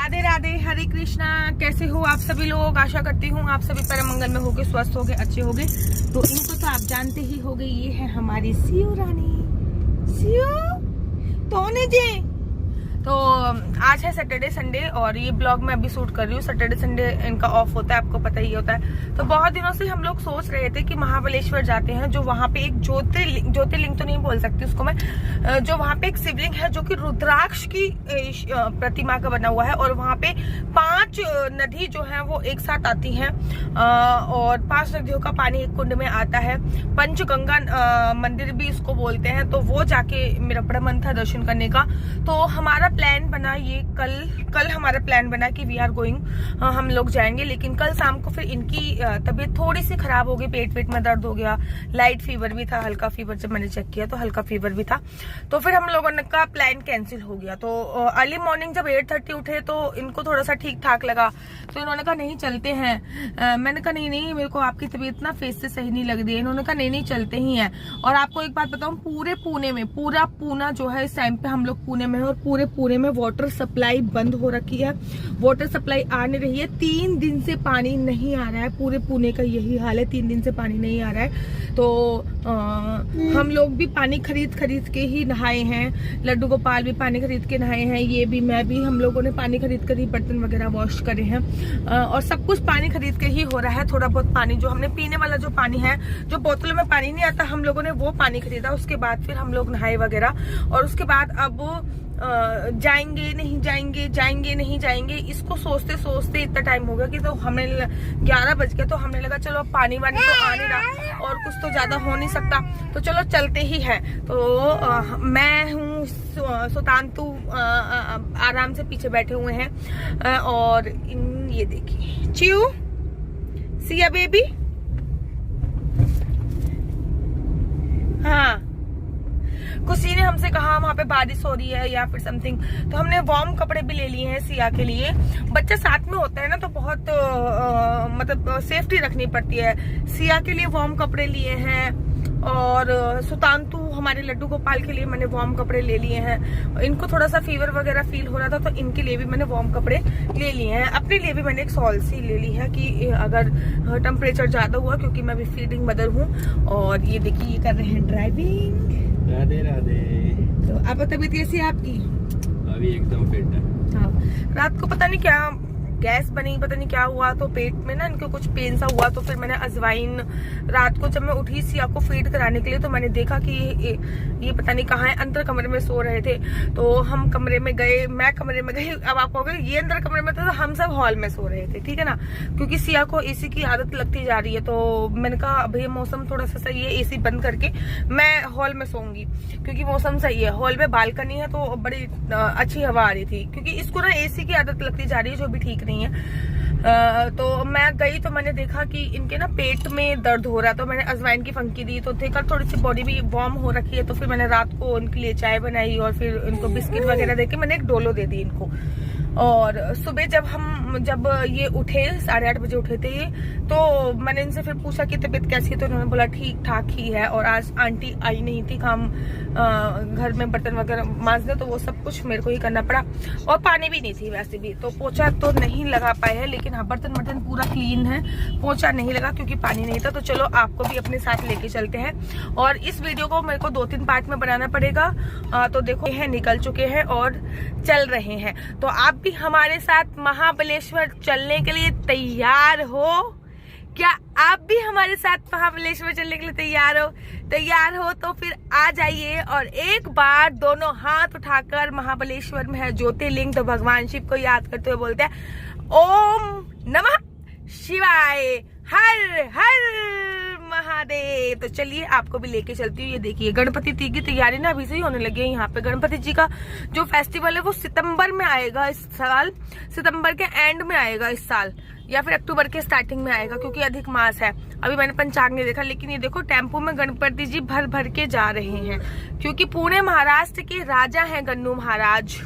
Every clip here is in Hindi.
राधे राधे, हरे कृष्णा। कैसे हो आप सभी लोग? आशा करती हूँ आप सभी परम मंगल में होगे, स्वस्थ होगे, अच्छे होगे। तो इनको तो आप जानते ही होगे, ये है हमारी सियो रानी। सियो तो जी। तो आज है सैटरडे संडे और ये ब्लॉग मैं अभी शूट कर रही हूँ। सैटरडे संडे इनका ऑफ होता है, आपको पता ही होता है। तो बहुत दिनों से हम लोग सोच रहे थे कि महाबलेश्वर जाते हैं, जो वहाँ पे एक ज्योतिर्लिंग तो नहीं बोल सकती उसको मैं, जो वहाँ पे एक शिवलिंग है जो कि रुद्राक्ष की प्रतिमा का बना हुआ है। और वहाँ पे 5 नदी जो है वो एक साथ आती हैं और 5 नदियों का पानी एक कुंड में आता है। पंचगंगा मंदिर भी इसको बोलते हैं। तो वो जाके मेरा बड़ा मन था दर्शन करने का। तो हमारा प्लान बना ये कल हमारा प्लान बना कि वी आर गोइंग, हम लोग जाएंगे। लेकिन कल शाम को फिर इनकी तबीयत थोड़ी सी खराब हो गई, पेट में दर्द हो गया, लाइट फीवर भी था, हल्का फीवर जब मैंने चेक किया तो हल्का फीवर भी था। तो फिर हम लोगों का प्लान कैंसिल हो गया। तो अर्ली मॉर्निंग जब 8:30 उठे तो इनको थोड़ा सा ठीक ठाक लगा, तो इन्होंने कहा नहीं चलते हैं। मैंने कहा नहीं मेरे को आपकी तबीयत ना फेस से सही नहीं लग रही है। इन्होंने कहा नहीं चलते ही हैं। और आपको एक बात बताऊं, पूरे पुणे में, पूरा पूना जो है इस टाइम पे हम लोग पुणे में है और पूरे पुणे में वाटर सप्लाई बंद हो रखी है। वाटर सप्लाई आ नहीं रही है, 3 दिन से पानी नहीं आ रहा है। पूरे पुणे का यही हाल है, 3 दिन से पानी नहीं आ रहा है। तो हम लोग भी पानी खरीद के ही नहाए हैं। लड्डू गोपाल भी पानी खरीद के नहाए हैं, ये भी, मैं भी, हम लोगों ने पानी खरीद कर ही बर्तन वगैरह वॉश करे हैं। और सब कुछ पानी खरीद के ही हो रहा है। थोड़ा बहुत पानी जो हमने पीने वाला जो पानी है, जो बोतलों में पानी नहीं आता, हम लोगों ने वो पानी खरीदा। उसके बाद फिर हम लोग नहाए वगैरह। और उसके बाद अब जाएंगे नहीं जाएंगे, इसको सोचते इतना टाइम हो गया कि तो हमें 11 बज गया। तो हमने लगा चलो अब पानी वानी तो आ नहीं रहा और कुछ तो ज्यादा हो नहीं सकता, तो चलो चलते ही है। तो मैं हूँ सुतांतु आराम से पीछे बैठे हुए हैं। और ये देखिए चिऊ, सिया बेबी, हाँ किसी ने हमसे कहा वहाँ पे बारिश हो रही है या फिर समथिंग, तो हमने वार्म कपड़े भी ले लिए हैं सिया के लिए। बच्चा साथ में होता है ना तो बहुत मतलब सेफ्टी रखनी पड़ती है। सिया के लिए वार्म कपड़े लिए हैं और सुतांतु हमारे लड्डू गोपाल के लिए मैंने वार्म कपड़े ले लिए हैं। इनको थोड़ा सा फीवर वगैरह फील हो रहा था तो इनके लिए भी मैंने वार्म कपड़े ले लिए हैं। अपने लिए भी मैंने एक सॉल सी ले ली है कि अगर टेम्परेचर ज्यादा हुआ, क्योंकि मैं भी फीडिंग मदर हूँ। और ये देखिए ये कर रहे हैं ड्राइविंग। राधे राधे। तो आप तबीयत कैसी है आपकी? अभी एकदम फिट है। हाँ, रात को पता नहीं क्या गैस बनी, पता नहीं क्या हुआ, तो पेट में ना इनको कुछ पेन सा हुआ। तो फिर मैंने अजवाइन, रात को जब मैं उठी सिया को फीड कराने के लिए, तो मैंने देखा कि ये पता नहीं कहाँ है, अंदर कमरे में सो रहे थे। तो हम कमरे में गए, मैं कमरे में गई। अब आप कहोगे ये अंदर कमरे में थे, तो हम सब हॉल में सो रहे थे, ठीक है ना, क्योंकि सिया को एसी की आदत लगती जा रही है। तो मैंने कहा अभी मौसम थोड़ा सा सही है, एसी बंद करके मैं हॉल में सोऊंगी, क्योंकि मौसम सही है। हॉल में बालकनी है तो बड़ी अच्छी हवा आ रही थी, क्योंकि इसको ना एसी की आदत लगती जा रही है, जो भी ठीक नहीं है। तो मैं गई तो मैंने देखा कि इनके ना पेट में दर्द हो रहा है। तो मैंने अजवाइन की फंकी दी, तो देखा थोड़ी सी बॉडी भी वार्म हो रखी है। तो फिर मैंने रात को उनके लिए चाय बनाई और फिर इनको बिस्किट वगैरह देके मैंने एक डोलो दे दी इनको। और सुबह जब ये उठे 8:30 बजे उठे थे, तो मैंने इनसे फिर पूछा कि तबीयत कैसी है, तो उन्होंने बोला ठीक ठाक ही है। और आज आंटी आई नहीं थी, काम घर में बर्तन वगैरह मांजने, तो वो सब कुछ मेरे को ही करना पड़ा। और पानी भी नहीं थी वैसे भी, तो पोछा तो नहीं लगा पाए हैं। लेकिन हाँ, बर्तन पूरा क्लीन है, पोछा नहीं लगा क्योंकि पानी नहीं था। तो चलो आपको भी अपने साथ लेके चलते हैं। और इस वीडियो को मेरे को 2-3 पार्ट में बनाना पड़ेगा। तो देखो ये निकल चुके हैं और चल रहे हैं। तो आप भी हमारे साथ महाबलेश्वर चलने के लिए तैयार हो? क्या आप भी हमारे साथ महाबलेश्वर चलने के लिए तैयार हो तो फिर आ जाइए। और एक बार दोनों हाथ उठाकर, महाबलेश्वर में है ज्योतिर्लिंग, तो भगवान शिव को याद करते हुए बोलते हैं ओम नमः शिवाय, हर हर महादेव। तो चलिए आपको भी लेके चलती हूँ। ये देखिए गणपति जी की तैयारी ना अभी से ही होने लगी है। यहाँ पे गणपति जी का जो फेस्टिवल है वो सितंबर में आएगा इस साल, सितंबर के एंड में आएगा इस साल, या फिर अक्टूबर के स्टार्टिंग में आएगा, क्योंकि अधिक मास है। अभी मैंने पंचांग नहीं देखा, लेकिन ये देखो टेम्पो में गणपति जी भर के जा रहे हैं, क्योंकि पुणे महाराष्ट्र के राजा हैं गन्नू महाराज।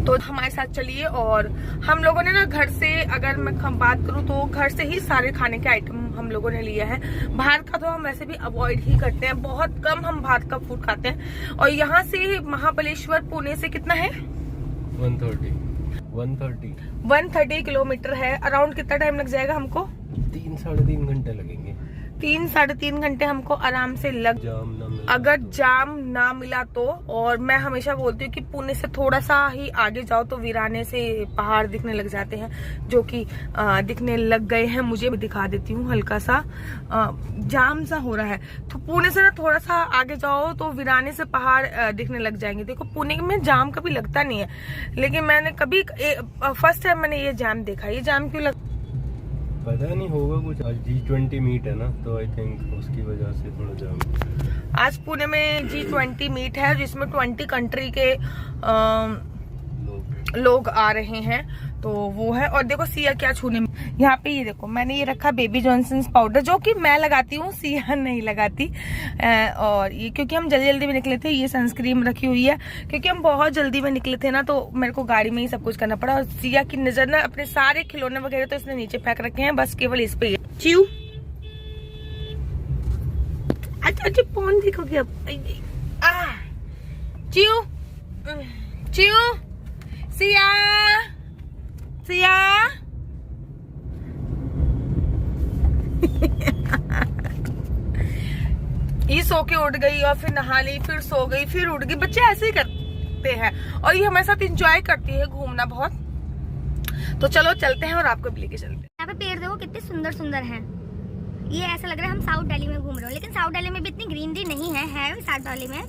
तो हमारे साथ चलिए। और हम लोगों ने ना घर से, अगर मैं बात करूं तो घर से ही सारे खाने के आइटम हम लोगों ने लिया है। बाहर का तो हम वैसे भी अवॉइड ही करते हैं, बहुत कम हम बाहर का फूड खाते हैं। और यहाँ से महाबलेश्वर पुणे से कितना है? 130। 130 किलोमीटर है। अराउंड कितना टाइम लग जाएगा हमको? 3-3.5 घंटे लगेंगे। 3-3.5 घंटे हमको आराम से जाम ना मिला अगर जाम ना मिला तो। और मैं हमेशा बोलती हूँ कि पुणे से थोड़ा सा ही आगे जाओ तो वीराने से पहाड़ दिखने लग जाते हैं, जो कि दिखने लग गए हैं। मुझे भी दिखा देती हूँ, हल्का सा जाम सा हो रहा है। तो पुणे से ना थोड़ा सा आगे जाओ तो वीराने से पहाड़ दिखने लग जाएंगे। देखो पुणे में जाम कभी लगता नहीं है, लेकिन मैंने कभी फर्स्ट टाइम मैंने ये जाम देखा। ये जाम क्यों लग, पता नहीं, होगा कुछ। आज G20 मीट है ना, तो आई थिंक उसकी वजह से थोड़ा जाम। आज पुणे में G20 मीट है, जिसमें 20 कंट्री के लोग आ रहे हैं, तो वो है। और देखो सिया क्या छूने में, यहाँ पे ये देखो मैंने ये रखा बेबी जॉनसन्स पाउडर, जो कि मैं लगाती हूँ, सिया नहीं लगाती। और ये क्योंकि हम जल्दी जल्दी में निकले थे, ये सनस्क्रीन रखी हुई है क्योंकि हम बहुत जल्दी में निकले थे ना, तो मेरे को गाड़ी में ही सब कुछ करना पड़ा। और सिया की नजर ना अपने सारे खिलौने वगैरह तो इसने नीचे फेंक रखे हैं, बस केवल इस पे। चिऊ अच्छा फोन देखोगे अब? चिऊ चिऊ सिया सिया ये सो के उठ गई और फिर नहा ली, फिर सो गई, फिर उठ गई। बच्चे ऐसे ही करते हैं और ये हमारे साथ एंजॉय करती है घूमना बहुत। तो चलो चलते हैं और आपको भी लेके चलते हैं। यहाँ पे पेड़ देखो कितने सुंदर सुंदर हैं। ये ऐसा लग रहा है हम साउथ दिल्ली में घूम रहे हो, लेकिन साउथ दिल्ली में भी इतनी ग्रीनरी नहीं है भी साउथ दिल्ली में,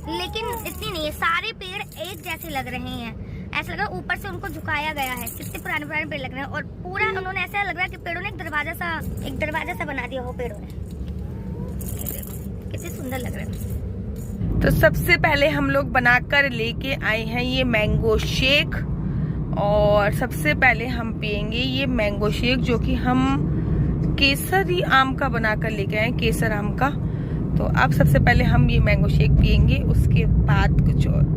लेकिन इतनी नहीं है। सारे पेड़ एक जैसे लग रहे हैं, ऐसा लग रहा है ऊपर से उनको झुकाया गया है। कितने पुराने पुराने पेड़ लग रहे हैं और पूरा उन्होंने ऐसा लग रहा है कि पेड़ों ने एक दरवाजा सा बना दिया वो पेड़ों ने। कितने सुंदर लग रहे हैं। तो सबसे पहले हम लोग बनाकर लेके आए हैं ये मैंगो शेक, और सबसे पहले हम पियेंगे ये मैंगो शेक, जो कि हम केसरी आम का बनाकर लेके आए, केसर आम का। तो अब सबसे पहले हम ये मैंगो शेक पियेंगे, उसके बाद कुछ और।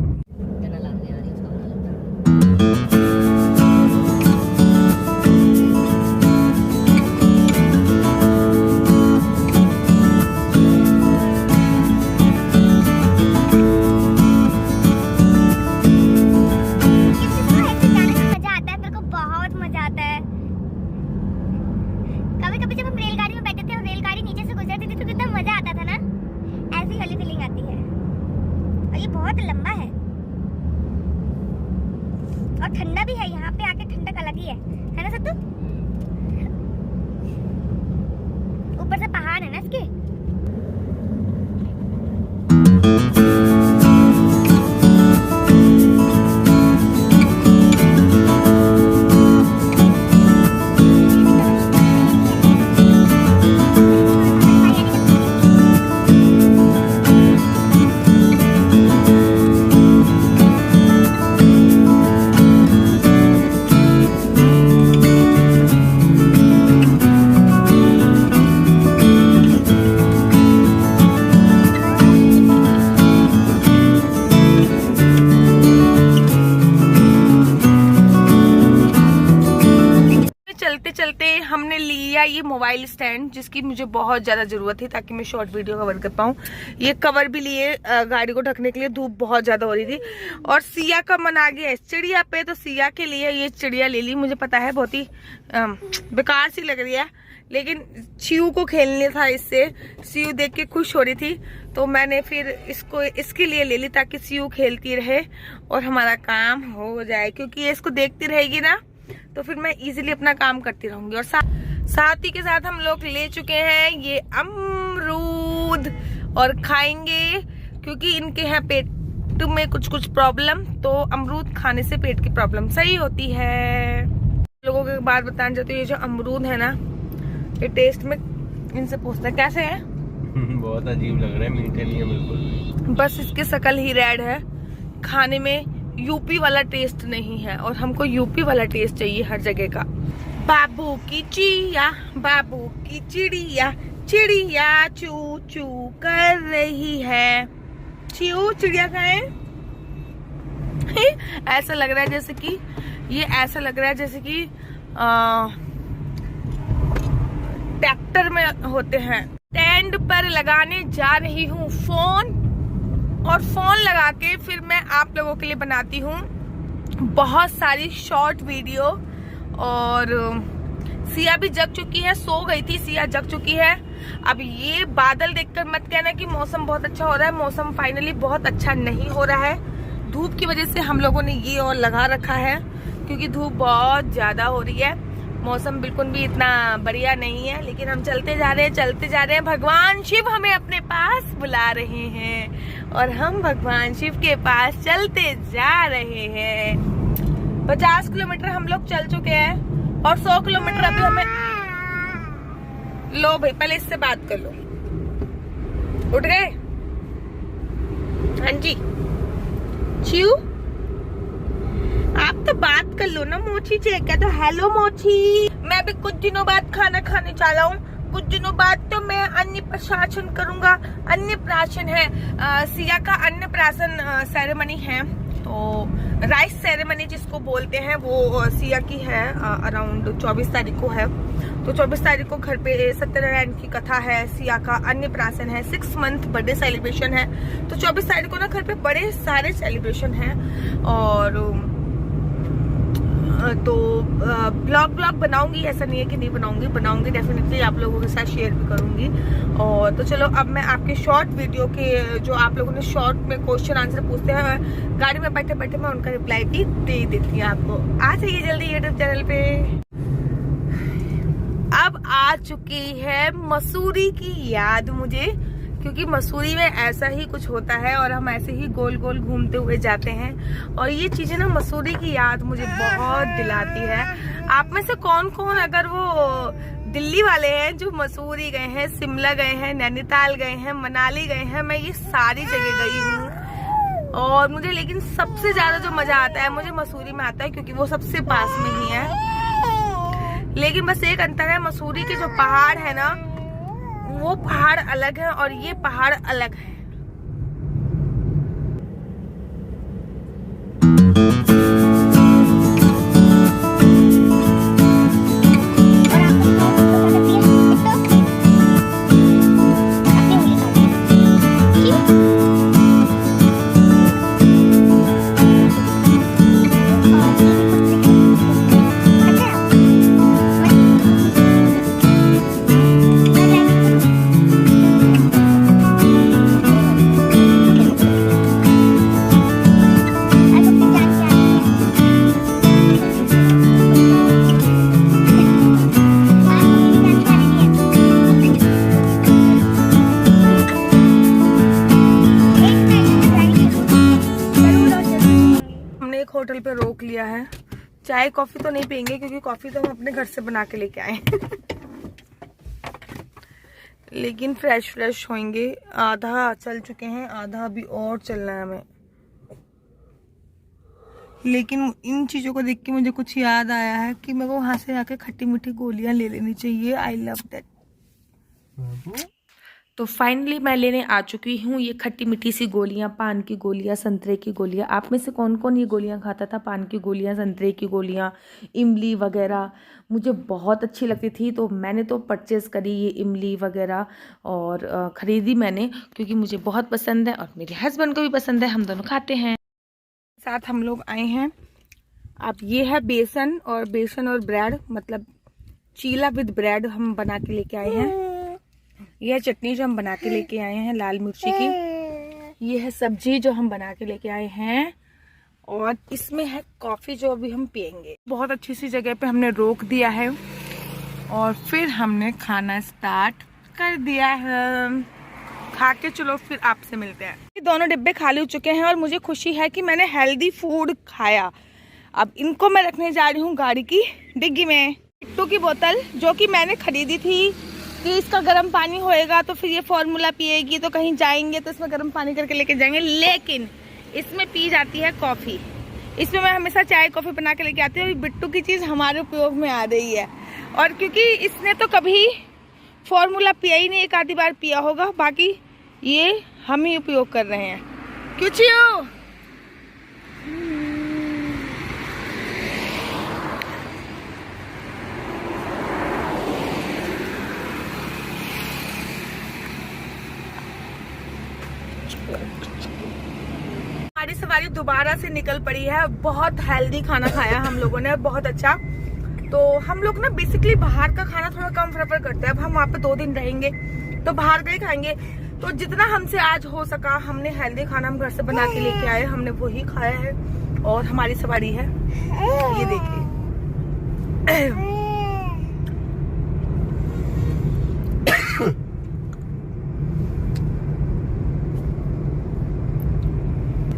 बहुत लंबा है और ठंडा भी है। यहाँ पे आके ठंडक अलग ही है ना सत्तू? ऊपर से पहाड़ है ना इसके। चलते हमने लिया ये मोबाइल स्टैंड, जिसकी मुझे बहुत ज्यादा जरूरत थी ताकि मैं शॉर्ट वीडियो कवर कर पाऊँ। ये कवर भी लिए गाड़ी को ढकने के लिए, धूप बहुत ज्यादा हो रही थी। और सिया का मन आ गया चिड़िया पे, तो सिया के लिए ये चिड़िया ले ली। मुझे पता है बहुत ही बेकार सी लग रही है, लेकिन चिऊ को खेलने था इससे। चिऊ देख के खुश हो रही थी, तो मैंने फिर इसको इसके लिए ले ली ताकि चिऊ खेलती रहे और हमारा काम हो जाए। क्योंकि ये इसको देखती रहेगी ना, तो फिर मैं इजीली अपना काम करती रहूंगी। और साथ ही के साथ हम लोग ले चुके हैं ये अमरूद और खाएंगे, क्योंकि इनके हैं पेट में कुछ प्रॉब्लम, तो अमरूद खाने से पेट की प्रॉब्लम सही होती है। लोगों के बात बताना चाहती हूँ, ये जो अमरूद है ना, ये टेस्ट में इनसे पूछते हैं कैसे है। बहुत अजीब लग रहा है, मीठे नहीं है बिल्कुल। बस इसकी शक्ल ही रेड है, खाने में यूपी वाला टेस्ट नहीं है, और हमको यूपी वाला टेस्ट चाहिए हर जगह का। बाबू की चिड़िया, बाबू की चिड़िया, चिड़िया चू चू कर रही है। चिऊ चिड़िया खाए। ऐसा लग रहा है जैसे कि ऐसा लग रहा है जैसे कि ट्रैक्टर में होते हैं। स्टैंड पर लगाने जा रही हूँ फोन, और फोन लगा के फिर मैं आप लोगों के लिए बनाती हूँ बहुत सारी शॉर्ट वीडियो। और सिया भी जग चुकी है, सो गई थी सिया, जग चुकी है। अब ये बादल देखकर मत कहना कि मौसम बहुत अच्छा हो रहा है, मौसम फाइनली बहुत अच्छा नहीं हो रहा है। धूप की वजह से हम लोगों ने ये और लगा रखा है, क्योंकि धूप बहुत ज्यादा हो रही है। मौसम बिल्कुल भी इतना बढ़िया नहीं है, लेकिन हम चलते जा रहे हैं, चलते जा रहे हैं। भगवान शिव हमें अपने पास बुला रहे हैं और हम भगवान शिव के पास चलते जा रहे हैं। 50 किलोमीटर हम लोग चल चुके हैं और 100 किलोमीटर अभी हमें। लो भाई, पहले इससे बात कर लो। उठ गए? हाँ जी चिऊ, आप तो बात कर लो ना। मोची चेक क्या तो हेलो मोची। मैं भी कुछ दिनों बाद खाना खाने चला हूँ। कुछ दिनों बाद तो मैं अन्नप्राशन करूंगा। अन्नप्राशन है, सिया का अन्नप्राशन सेरेमनी है, तो राइस सेरेमनी जिसको बोलते हैं वो सिया की है। अराउंड 24 तारीख को है, तो 24 तारीख को घर पे सत्यनारायण की कथा है। सिया का अन्नप्राशन है, 6 मंथ बर्थडे सेलिब्रेशन है। तो 24 तारीख को ना घर पे बड़े सारे सेलिब्रेशन है। और तो ब्लॉग बनाऊंगी, ऐसा नहीं है कि नहीं बनाऊंगी डेफिनेटली, आप लोगों के साथ शेयर भी करूंगी। और तो चलो, अब मैं आपके शॉर्ट वीडियो के जो आप लोगों ने शॉर्ट में क्वेश्चन आंसर पूछते हैं, गाड़ी में बैठे बैठे मैं उनका रिप्लाई भी दे देती हूँ आपको। आ जाइए जल्दी यूट्यूब चैनल पे। अब आ चुकी है मसूरी की याद मुझे, क्योंकि मसूरी में ऐसा ही कुछ होता है और हम ऐसे ही गोल गोल घूमते हुए जाते हैं। और ये चीजें ना मसूरी की याद मुझे बहुत दिलाती है। आप में से कौन कौन अगर वो दिल्ली वाले हैं जो मसूरी गए हैं, शिमला गए हैं, नैनीताल गए हैं, मनाली गए हैं? मैं ये सारी जगह गई हूँ और मुझे लेकिन सबसे ज्यादा जो मजा आता है मुझे मसूरी में आता है, क्योंकि वो सबसे पास में ही है। लेकिन बस एक अंतर है, मसूरी के जो पहाड़ है ना वो पहाड़ अलग है और ये पहाड़ अलग है। होटल पे रोक लिया है। चाय कॉफी तो नहीं पियेंगे, क्योंकि कॉफी तो हम अपने घर से बना के लेके आए लेकिन फ्रेश होंगे। आधा चल चुके हैं, आधा अभी और चलना है हमें। लेकिन इन चीजों को देख के मुझे कुछ याद आया है कि मेरे को वहां से आके खट्टी मीठी गोलियां ले लेनी चाहिए। I love that. तो फाइनली मैं लेने आ चुकी हूँ ये खट्टी मीठी सी गोलियाँ, पान की गोलियाँ, संतरे की गोलियाँ। आप में से कौन कौन ये गोलियाँ खाता था? पान की गोलियाँ, संतरे की गोलियाँ, इमली वगैरह मुझे बहुत अच्छी लगती थी, तो मैंने तो परचेज़ करी ये इमली वगैरह और ख़रीदी मैंने, क्योंकि मुझे बहुत पसंद है और मेरे हस्बैंड को भी पसंद है, हम दोनों खाते हैं। साथ हम लोग आए हैं। अब ये है बेसन और ब्रेड, मतलब चीला विद ब्रेड हम बना के लेके आए हैं। यह चटनी जो हम बना के लेके आए हैं लाल मिर्ची की। ये है सब्जी जो हम बना के लेके आए हैं और इसमें है कॉफी जो अभी हम पियेंगे। बहुत अच्छी सी जगह पे हमने रोक दिया है और फिर हमने खाना स्टार्ट कर दिया है। खा के चलो फिर आपसे मिलते हैं। ये दोनों डिब्बे खाली हो चुके हैं और मुझे खुशी है कि मैंने हेल्दी फूड खाया। अब इनको मैं रखने जा रही हूँ गाड़ी की डिग्गी में। बिट्टू की बोतल जो कि मैंने खरीदी थी कि इसका गर्म पानी होएगा तो फिर ये फॉर्मूला पिएगी, तो कहीं जाएंगे तो इसमें गर्म पानी करके लेके जाएंगे। लेकिन इसमें पी जाती है कॉफ़ी। इसमें मैं हमेशा चाय कॉफ़ी बना के लेके आती हूँ। बिट्टू की चीज़ हमारे उपयोग में आ रही है और क्योंकि इसने तो कभी फॉर्मूला पिया ही नहीं, एक आधी बार पिया होगा, बाकी ये हम ही उपयोग कर रहे हैं। क्यों चियो? हमारी सवारी दोबारा से निकल पड़ी है। बहुत हेल्दी खाना खाया हम लोगों ने, बहुत अच्छा। तो हम लोग ना बेसिकली बाहर का खाना थोड़ा कम प्रेफर करते हैं। अब हम वहाँ पे 2 दिन रहेंगे तो बाहर का ही खाएंगे। तो जितना हमसे आज हो सका हमने हेल्दी खाना हम घर से बना के लेके आए, हमने वही खाया है। और हमारी सवारी है, ये देखिए।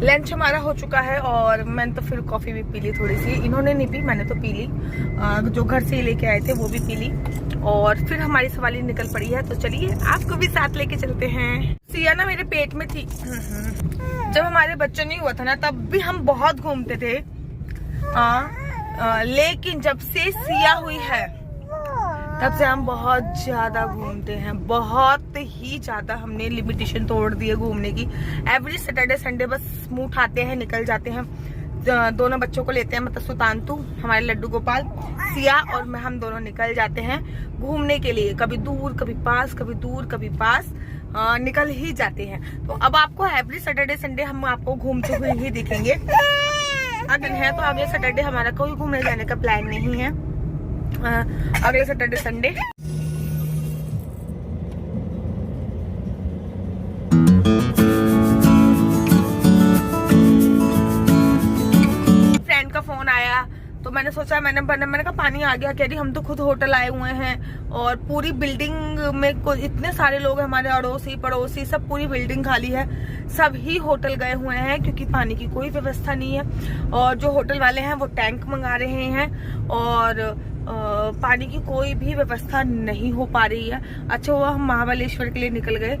लंच हमारा हो चुका है और मैंने तो फिर कॉफी भी पी ली थोड़ी सी। इन्होंने नहीं पी, मैंने तो पी ली। जो घर से लेके आए थे वो भी पी ली। और फिर हमारी सवारी निकल पड़ी है। तो चलिए आपको भी साथ लेके चलते हैं। सिया ना मेरे पेट में थी। जब हमारे बच्चे नहीं हुआ था ना तब भी हम बहुत घूमते थे। लेकिन जब से सिया हुई है तब से हम बहुत ज्यादा घूमते हैं। बहुत ही ज्यादा हमने लिमिटेशन तोड़ दी है घूमने की। एवरी सैटरडे संडे बस मुंह उठाते हैं, निकल जाते हैं। दोनों बच्चों को लेते हैं, मतलब सुतांतु, हमारे लड्डू गोपाल, सिया और मैं, हम दोनों निकल जाते हैं घूमने के लिए। कभी दूर कभी पास, कभी दूर कभी पास, निकल ही जाते हैं। तो अब आपको एवरी सैटरडे संडे हम आपको घूमते हुए ही दिखेंगे। अगर है तो अगले सैटरडे हमारा कोई घूमने जाने का प्लान नहीं है। अगले सैटरडे संडे। फ्रेंड का फोन आया तो मैंने सोचा, मैंने कहा पानी आ गया। कह रही हम तो खुद होटल आए हुए हैं और पूरी बिल्डिंग में इतने सारे लोग हैं, हमारे अड़ोसी पड़ोसी सब, पूरी बिल्डिंग खाली है। सब ही होटल गए हुए हैं क्योंकि पानी की कोई व्यवस्था नहीं है। और जो होटल वाले हैं वो टैंक मंगा रहे हैं और पानी की कोई भी व्यवस्था नहीं हो पा रही है। अच्छा हुआ हम महाबलेश्वर के लिए निकल गए।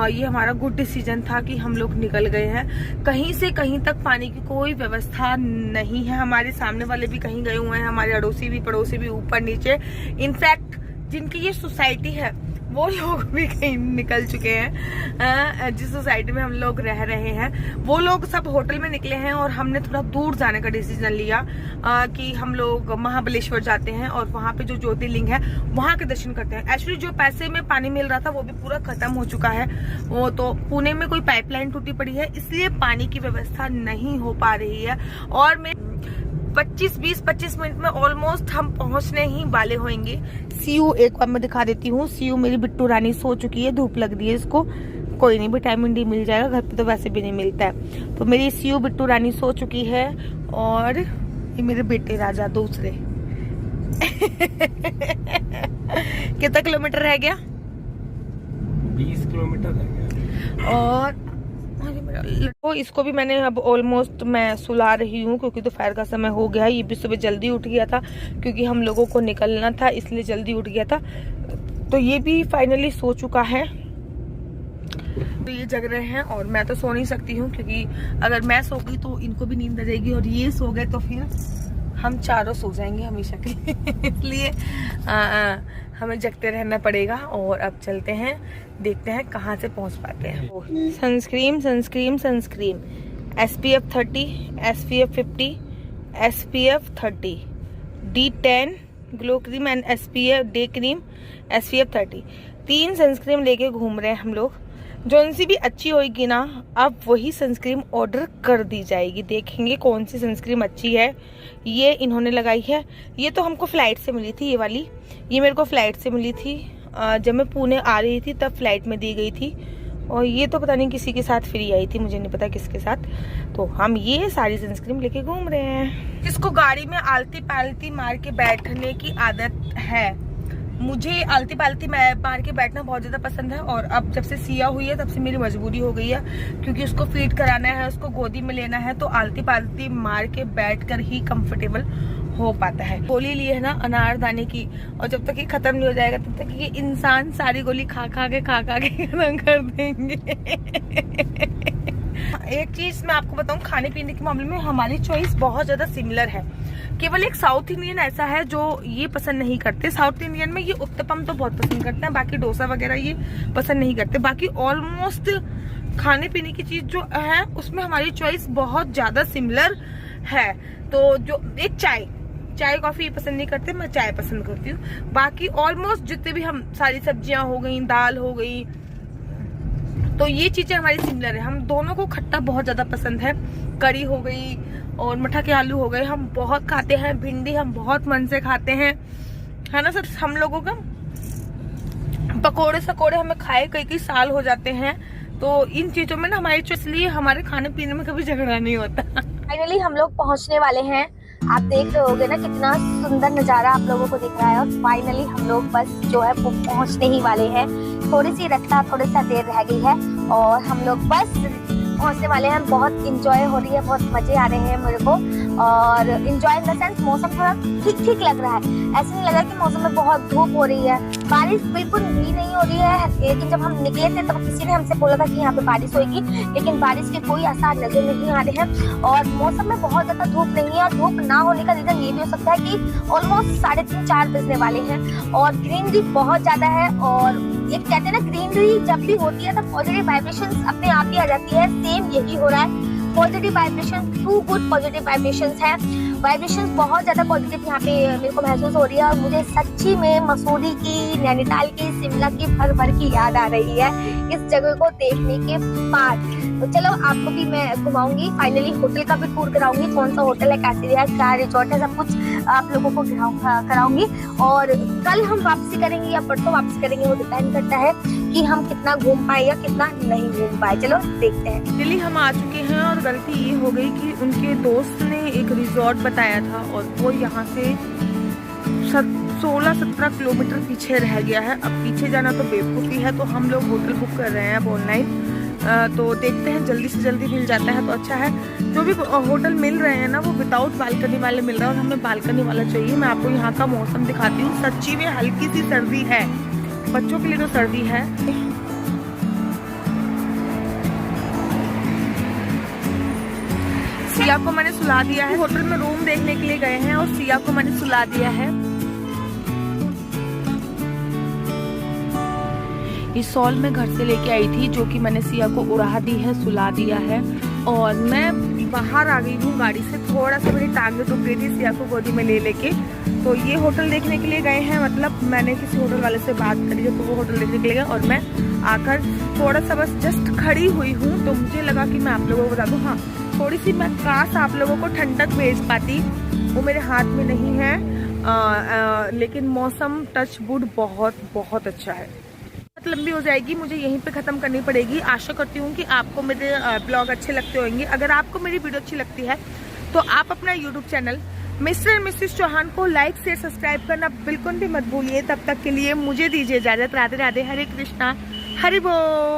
ये हमारा गुड डिसीजन था कि हम लोग निकल गए हैं। कहीं से कहीं तक पानी की कोई व्यवस्था नहीं है। हमारे सामने वाले भी कहीं गए हुए हैं, हमारे अड़ोसी भी पड़ोसी भी, ऊपर नीचे। इनफैक्ट जिनकी ये सोसाइटी है वो लोग भी कहीं निकल चुके हैं। जिस सोसाइटी में हम लोग रह रहे हैं वो लोग सब होटल में निकले हैं। और हमने थोड़ा दूर जाने का डिसीजन लिया कि हम लोग महाबलेश्वर जाते हैं और वहाँ पे जो ज्योतिर्लिंग है वहाँ के दर्शन करते हैं। एक्चुअली जो पैसे में पानी मिल रहा था वो भी पूरा खत्म हो चुका है। वो तो पुणे में कोई पाइपलाइन टूटी पड़ी है, इसलिए पानी की व्यवस्था नहीं हो पा रही है। और मैं 20-25 मिनट में ऑलमोस्ट हम पहुंचने ही वाले होंगे। सीयू एक बार मैं दिखा देती हूँ। सीयू मेरी बिट्टू रानी सो चुकी है, धूप लग रही है इसको। कोई नहीं, विटामिन डी मिल जाएगा, घर पे तो वैसे भी नहीं मिलता है। तो मेरी सीयू बिट्टू रानी सो चुकी है और ये मेरे बेटे राजा दूसरे। कितना किलोमीटर रह गया? 20 किलोमीटर रह गया। और तो इसको भी मैंने अब ऑलमोस्ट मैं सुला रही हूँ क्योंकि दोपहर का समय हो गया। ये भी सुबह जल्दी उठ गया था क्योंकि हम लोगों को निकलना था, इसलिए जल्दी उठ गया था। तो ये भी फाइनली सो चुका है। तो ये जग रहे हैं और मैं तो सो नहीं सकती हूँ क्योंकि अगर मैं सो गई तो इनको भी नींद आ जाएगी और ये सो गए तो फिर हम चारों सो जाएंगे हमेशा के लिए। इसलिए हमें जगते रहना पड़ेगा। और अब चलते हैं, देखते हैं कहाँ से पहुँच पाते हैं। Sunscreen sunscreen sunscreen SPF 30, SPF 50, SPF 30, D10 glow cream and SPF day cream SPF 30। 3 sunscreen लेके घूम रहे हैं हम लोग। जो सी भी अच्छी होगी ना अब वही सनस्क्रीन ऑर्डर कर दी जाएगी। देखेंगे कौन सी सनस्क्रीन अच्छी है। ये इन्होंने लगाई है, ये तो हमको फ्लाइट से मिली थी। ये वाली ये मेरे को फ्लाइट से मिली थी। जब मैं पुणे आ रही थी तब फ्लाइट में दी गई थी। और ये तो पता नहीं किसी के साथ फ्री आई थी, मुझे नहीं पता किसके साथ। तो हम ये सारी सनस्क्रीन लेके घूम रहे हैं। जिसको गाड़ी में आलती पालती मार के बैठने की आदत है, मुझे आलती पालती मार के बैठना बहुत ज़्यादा पसंद है। और अब जब से सिया हुई है तब से मेरी मजबूरी हो गई है क्योंकि उसको फीड कराना है, उसको गोदी में लेना है। तो आलती पालती मार के बैठकर ही कंफर्टेबल हो पाता है। गोली ली है ना अनारदाने की, और जब तक ये खत्म नहीं हो जाएगा तब तक ये इंसान सारी गोली खा खा के खत्म कर देंगे। एक चीज मैं आपको बताऊं, खाने पीने के मामले में हमारी चॉइस बहुत ज्यादा सिमिलर है। केवल एक साउथ इंडियन ऐसा है जो ये पसंद नहीं करते। साउथ इंडियन में ये उत्तपम तो बहुत पसंद करते हैं, बाकी डोसा वगैरह ये पसंद नहीं करते। बाकी ऑलमोस्ट खाने पीने की चीज जो है उसमें हमारी चॉइस बहुत ज्यादा सिमिलर है। तो जो एक चाय कॉफी पसंद नहीं करते, मैं चाय पसंद करती हूँ। बाकी ऑलमोस्ट जितने भी हम सारी सब्जियां हो गई, दाल हो गई, तो ये चीजें हमारी सिमिलर है। हम दोनों को खट्टा बहुत ज्यादा पसंद है। करी हो गई और मठा के आलू हो गए, हम बहुत खाते हैं। भिंडी हम बहुत मन से खाते हैं, है ना सर। हम लोगों का पकोड़े सकोड़े हमें खाए कई साल हो जाते हैं। तो इन चीजों में ना हमारी, इसलिए हमारे खाने पीने में कभी झगड़ा नहीं होता। फाइनली हम लोग पहुंचने वाले हैं। आप देख रहे होगे ना कितना सुंदर नजारा आप लोगों को दिख रहा है। और फाइनली हम लोग बस जो है वो पहुंचने ही वाले हैं। थोड़ी सी रास्ता, थोड़ी सा देर रह गई है और हम लोग बस पहुंचने वाले हैं। बहुत इंजॉय हो रही है, बहुत मजे आ रहे हैं मेरे को। और इंजॉय इन द सेंस मौसम थोड़ा ठीक ठीक लग रहा है। ऐसे नहीं लगा कि मौसम में बहुत धूप हो रही है। बारिश बिल्कुल भी नहीं हो रही है, लेकिन जब हम निकले थे तब किसी ने हमसे बोला था कि यहाँ पे बारिश होगी, लेकिन बारिश के कोई आसार नजर नहीं आ रहे हैं। और मौसम में बहुत ज्यादा धूप नहीं है। और धूप ना होने का रीजन ये भी हो सकता है कि ऑलमोस्ट 3:30-4 बजने वाले हैं और ग्रीनरी बहुत ज्यादा है। और एक कहते हैं ना, ग्रीनरी जब भी होती है तब पॉजिटिव वाइब्रेशंस अपने आप ही आ जाती है। सेम यही हो रहा है। Positive vibration, too good positive vibrations है। वाइब्रेशंस बहुत ज्यादा पॉजिटिव यहाँ पे मेरे को महसूस हो रही है। और मुझे सच्ची में मसूरी की, नैनीताल की, शिमला की भर भर की याद आ रही है इस जगह को देखने के बाद। तो चलो आपको भी मैं घुमाऊंगी। फाइनली होटल का भी टूर कराऊंगी, कौन सा होटल है, कैसी है, क्या रिजॉर्ट है, सब कुछ आप लोगों को कराऊंगी। और कल हम वापसी करेंगे या परसों वापसी करेंगे, वो डिपेंड करता है कि हम कितना घूम पाए या कितना नहीं घूम पाए। चलो देखते हैं। दिल्ली हम आ चुके हैं और गलती ये हो गई कि उनके दोस्त ने एक रिजॉर्ट बताया था और वो यहाँ से 16-17 किलोमीटर पीछे रह गया है। अब पीछे जाना तो बेवकूफ़ी है, तो हम लोग होटल बुक कर रहे हैं अब ऑनलाइन। तो देखते हैं जल्दी से जल्दी मिल जाता है तो अच्छा है। जो भी होटल मिल रहे हैं ना वो विदाउट बालकनी वाले मिल रहे हैं और हमें बालकनी वाला चाहिए। मैं आपको यहाँ का मौसम दिखाती हूँ। सच्ची में हल्की सी सर्दी है, बच्चों के लिए तो सर्दी है। सिया को मैंने सुला दिया है। होटल में रूम देखने के लिए गए हैं और सिया को मैंने सुला दिया है। इस सॉल में घर से लेके आई थी, जो कि मैंने सिया को उड़ा दी है, सुला दिया है। और मैं बाहर आ गई हूँ गाड़ी से। थोड़ा सा मेरी टांगें दुख गई थी सिया को गोदी में ले लेके। तो ये होटल देखने के लिए गए हैं। मतलब मैंने किसी होटल वाले से बात करी है तो वो होटल देखने के लिए गए और मैं आकर थोड़ा सा बस जस्ट खड़ी हुई हूँ। तो मुझे लगा कि मैं आप लोगों को बता दूँ। हाँ, थोड़ी सी मैं काश आप लोगों को ठंडक भेज पाती, वो मेरे हाथ में नहीं है। लेकिन मौसम टच वुड बहुत बहुत अच्छा है। लंबी हो जाएगी, मुझे यहीं पे खत्म करनी पड़ेगी। आशा करती हूँ कि आपको मेरे ब्लॉग अच्छे लगते होंगे। अगर आपको मेरी वीडियो अच्छी लगती है तो आप अपना YouTube channel Mr and Mrs Chauhan को लाइक शेयर सब्सक्राइब करना बिल्कुल भी मत भूलिए। तब तक के लिए मुझे दीजिए इजाजत। राधे राधे, हरे कृष्णा, हरि बोल।